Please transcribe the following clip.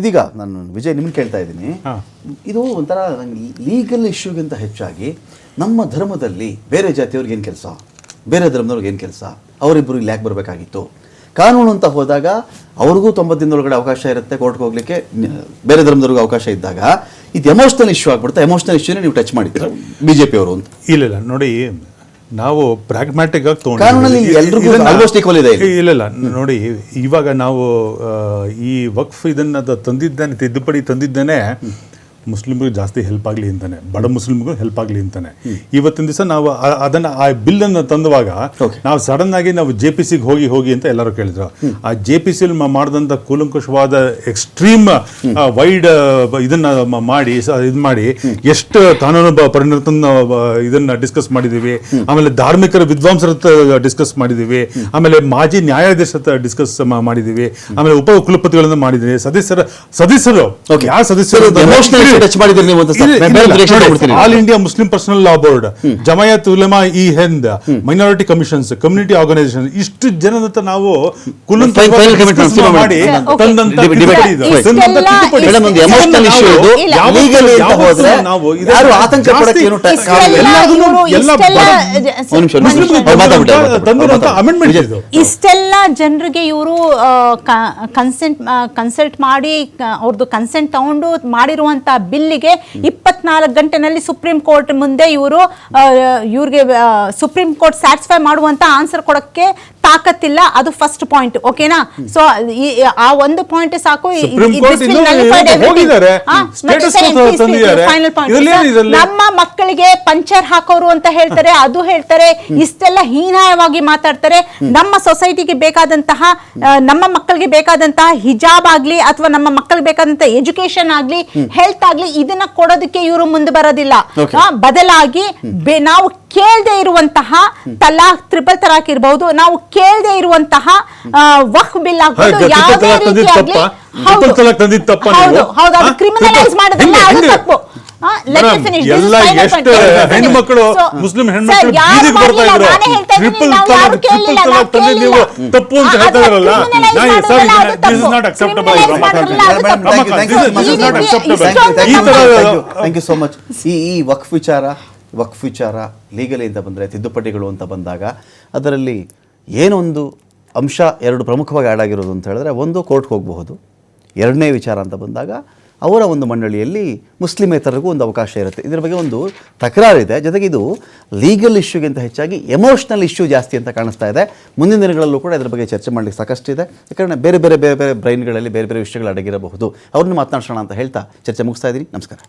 ಇದೀಗ ನಾನು ವಿಜಯ್ ನಿಮ್ಗೆ ಕೇಳ್ತಾ ಇದ್ದೀನಿ, ಇದು ಒಂಥರ ಲೀಗಲ್ ಇಶ್ಯೂಗಿಂತ ಹೆಚ್ಚಾಗಿ ನಮ್ಮ ಧರ್ಮದಲ್ಲಿ ಬೇರೆ ಜಾತಿಯವ್ರಿಗೆ ಏನು ಕೆಲಸ, ಬೇರೆ ಧರ್ಮದವ್ರಿಗೆ ಏನು ಕೆಲಸ, ಅವರಿಬ್ಬರು ಇಲ್ಲಿ ಯಾಕೆ ಬರಬೇಕಾಗಿತ್ತು, ಕಾನೂನು ಅಂತ ಹೋದಾಗ ಅವ್ರಿಗೂ 90 ದಿನದೊಳಗಡೆ ಅವಕಾಶ ಇರುತ್ತೆ ಕೋರ್ಟ್ಗೆ ಹೋಗ್ಲಿಕ್ಕೆ, ಬೇರೆ ಧರ್ಮದವ್ರಿಗೂ ಅವಕಾಶ ಇದ್ದಾಗ ಇದು ಎಮೋಷನಲ್ ಇಶ್ಯೂ ಆಗ್ಬಿಡುತ್ತೆ. ಎಮೋಷನಲ್ ಇಶ್ಯೂನೇ ನೀವು ಟಚ್ ಮಾಡಿದ್ದೀರಾ BJP ಅವರು ಅಂತ. ಇಲ್ಲ ನೋಡಿ, ನಾವು ಪ್ರಾಗ್ಮ್ಯಾಟಿಕ್ ಆಗಿ ಇಲ್ಲ ನೋಡಿ, ಇವಾಗ ನಾವು ಈ ವಕ್ಫ್ ಇದನ್ನ ತಂದಿದ್ದಾನೆ, ತಿದ್ದುಪಡಿ ತಂದಿದ್ದಾನೆ ಮುಸ್ಲಿಮ್ರಿಗೆ ಜಾಸ್ತಿ ಹೆಲ್ಪ್ ಆಗಲಿ ಅಂತಾನೆ, ಬಡ ಮುಸ್ಲಿಮ್ಗೂ ಹೆಲ್ಪ್ ಆಗಲಿ ಅಂತಾನೆ. ಇವತ್ತಿನ ದಿವಸ ನಾವು ಅದನ್ನ ಆ ಬಿಲ್ ಅನ್ನು ತಂದುವಾಗ ನಾವು ಸಡನ್ ಆಗಿ ನಾವು JPCಗೆ ಹೋಗಿ ಅಂತ ಎಲ್ಲರೂ ಕೇಳಿದ್ರು. ಆ JPC ಮಾಡಿದಂಥ ಕೂಲಂಕುಷವಾದ ಎಕ್ಸ್ಟ್ರೀಮ್ ವೈಡ್ ಇದನ್ನ ಮಾಡಿ ಎಷ್ಟು ಕಾನೂನು ಪರಿಣತ ಇದನ್ನ ಡಿಸ್ಕಸ್ ಮಾಡಿದೀವಿ, ಆಮೇಲೆ ಧಾರ್ಮಿಕರ ವಿದ್ವಾಂಸರ ಡಿಸ್ಕಸ್ ಮಾಡಿದೀವಿ, ಆಮೇಲೆ ಮಾಜಿ ನ್ಯಾಯಾಧೀಶ ಡಿಸ್ಕಸ್ ಮಾಡಿದೀವಿ, ಆಮೇಲೆ ಉಪ ಕುಲಪತಿಗಳನ್ನ ಮಾಡಿದೀವಿ, ಸದಸ್ಯರು ಯಾವ ಸದಸ್ಯರು All India Muslim Personal Law Board, Jamiat Ulama e Hind, minority commissions, community organisation, ಇಷ್ಟು ಜನದ ನಾವು ಮಾಡಿ ಇಷ್ಟೆಲ್ಲ ಜನರಿಗೆ ಇವರು ಕನ್ಸಲ್ಟ್ ಮಾಡಿ ಅವ್ರದ್ದು ಕನ್ಸೆಂಟ್ ತಗೊಂಡು ಮಾಡಿರುವಂತ ಬಿಲ್ಲಿಗೆ 24 ಗಂಟೆನಲ್ಲಿ ಸುಪ್ರೀಂ ಕೋರ್ಟ್ ಮುಂದೆ ಇವ್ರಿಗೆ ಸುಪ್ರೀಂ ಕೋರ್ಟ್ ಸ್ಯಾಟಿಸ್ಫೈ ಮಾಡುವಂತ ಆನ್ಸರ್ ಕೊಡಕ್ಕೆ ತಾಕತ್ತಿಲ್ಲ. ಅದು ಫಸ್ಟ್ ಪಾಯಿಂಟ್, ಓಕೆನಾ? ಸೊ ಆ ಒಂದು ಪಾಯಿಂಟ್ ಸಾಕು. ನಮ್ಮ ಮಕ್ಕಳಿಗೆ ಪಂಚರ್ ಹಾಕೋರು ಅಂತ ಹೇಳ್ತಾರೆ, ಅದು ಹೇಳ್ತಾರೆ, ಇಷ್ಟೆಲ್ಲ ಹೀನಾಯವಾಗಿ ಮಾತಾಡ್ತಾರೆ. ನಮ್ಮ ಸೊಸೈಟಿಗೆ ಬೇಕಾದಂತಹ, ನಮ್ಮ ಮಕ್ಕಳಿಗೆ ಬೇಕಾದಂತಹ ಹಿಜಾಬ್ ಆಗ್ಲಿ ಅಥವಾ ನಮ್ಮ ಮಕ್ಕಳಿಗೆ ಬೇಕಾದಂತಹ ಎಜುಕೇಶನ್ ಆಗ್ಲಿ, ಹೆಲ್ತ್ ಆಗ್ಲಿ, ಇದನ್ನ ಕೊಡೋದಕ್ಕೆ ಇವರು ಮುಂದೆ ಬರೋದಿಲ್ಲ. ಬದಲಾಗಿ ನಾವು ಕೇಳದೆ ಇರುವಂತಹ ತಲಾಕ್, ಟ್ರಿಪಲ್ ತಲಾಕ್ ಇರಬಹುದು, ನಾವು ಕೇಳದೆ ಇರುವಂತಹ ವಕ್ಫ್ ಬಿಲ್ ಆಗ್ಬೋದು, ಯಾವುದೇ ರೀತಿಯಾಗಿ ಕ್ರಿಮಿನಲೈಸ್ ಮಾಡೋದಿಲ್ಲ, ಅದು ತಪ್ಪು. ಹೆಣ್ಮಕ್ಳು ಮುಸ್ಲಿಂ ಹೆಣ್ಮಕ್ಳು ಬೀದಿಗೆ ಬರ್ತಾ ಇದ್ರು, ಟ್ರಿಪಲ್ ತಲಾಕ್ ತಪ್ಪು ಅಂತ ಹೇಳ್ತಾರಲ್ಲ. Thank you so much. ಈ ವಕ್ಫ್ ವಿಚಾರ ಲೀಗಲಿ ಅಂತ ಬಂದರೆ, ತಿದ್ದುಪಡಿಗಳು ಅಂತ ಬಂದಾಗ ಅದರಲ್ಲಿ ಏನೊಂದು ಅಂಶ ಎರಡು ಪ್ರಮುಖವಾಗಿ ಆ್ಯಡ್ ಆಗಿರೋದು ಅಂತ ಹೇಳಿದ್ರೆ, ಒಂದು ಕೋರ್ಟ್ಗೆ ಹೋಗಬಹುದು, ಎರಡನೇ ವಿಚಾರ ಅಂತ ಬಂದಾಗ ಅವರ ಒಂದು ಮಂಡಳಿಯಲ್ಲಿ ಮುಸ್ಲಿಮೇತರಿಗೂ ಒಂದು ಅವಕಾಶ ಇರುತ್ತೆ. ಇದರ ಬಗ್ಗೆ ಒಂದು ತಕರಾರಿದೆ. ಜೊತೆಗೆ ಇದು ಲೀಗಲ್ ಇಶ್ಯೂಗಿಂತ ಹೆಚ್ಚಾಗಿ ಎಮೋಷ್ನಲ್ ಇಶ್ಯೂ ಜಾಸ್ತಿ ಅಂತ ಕಾಣಿಸ್ತಾ ಇದೆ. ಮುಂದಿನ ದಿನಗಳಲ್ಲೂ ಕೂಡ ಇದರ ಬಗ್ಗೆ ಚರ್ಚೆ ಮಾಡಲಿಕ್ಕೆ ಸಾಕಷ್ಟು ಇದೆ. ಯಾಕಂದರೆ ಬೇರೆ ಬೇರೆ ಬ್ರೈನ್ಗಳಲ್ಲಿ ಬೇರೆ ಬೇರೆ ವಿಷಯಗಳು ಅಡಗಿರಬಹುದು. ಅವ್ರನ್ನ ಮಾತನಾಡ್ಸೋಣ ಅಂತ ಹೇಳ್ತಾ ಚರ್ಚೆ ಮುಗಿಸ್ತಾ ಇದ್ದೀನಿ. ನಮಸ್ಕಾರ.